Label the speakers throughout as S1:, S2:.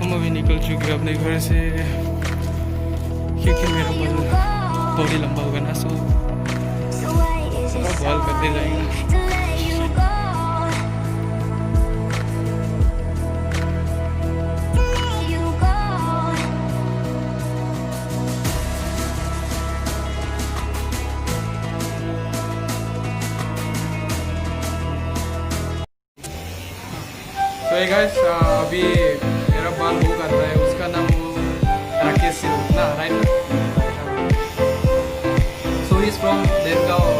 S1: हम अभी निकल चुके अपने घर से क्योंकि मेरा बाल बहुत ही लंबा होगा ना, सो बाल करते जाएंगे। तो ये गाइस अभी मेरा बाल वो कर रहा है, उसका नाम राकेश ना, right? So he is from dengaon.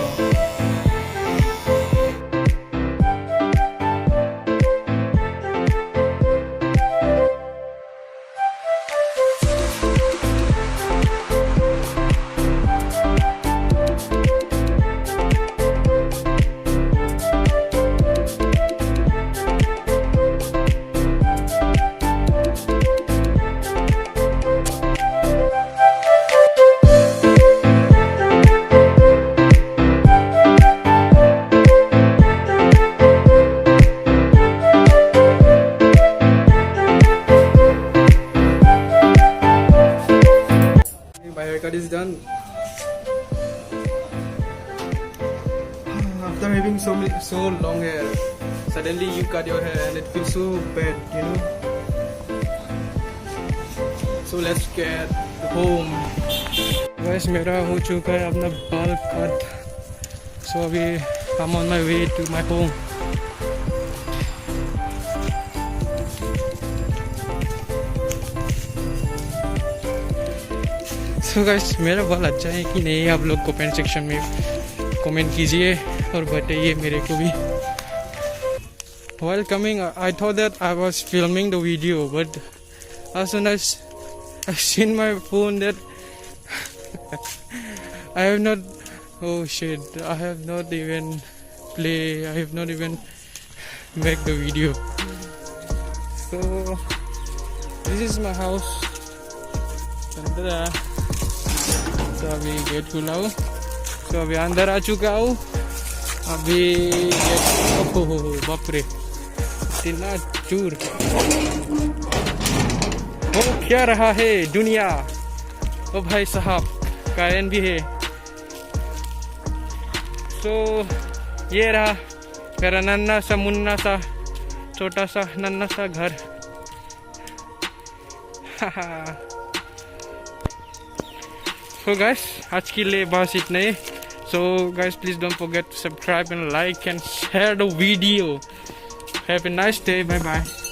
S1: My haircut is done. After having so long hair, suddenly you cut your hair and it feels so bad, you know. So let's get home. Guys, मेरा हो चुका है अपना बाल cut. So अभी I'm on my way to my home. So guys, मेरा बाल अच्छा है कि नहीं, आप लोग कमेंट सेक्शन में कमेंट कीजिए और बताइए मेरे को भी. While coming, I thought that I was filming the video, but as soon as I've seen my phone that I have not, oh shit, I have not even make the video. So this is my house. तो अभी gate खुला हूँ, तो अभी अंदर आ चुका हूँ. अभी बाप रे इतना चूर हो क्या रहा है दुनिया. ओ भाई साहब कायन भी है. तो ये रहा मेरा नन्ना सा मुन्ना सा छोटा सा नन्ना सा घर. So guys, आज के लिए बस इतना ही. So guys, please don't forget to subscribe and like and share the video. Have a nice day. Bye bye.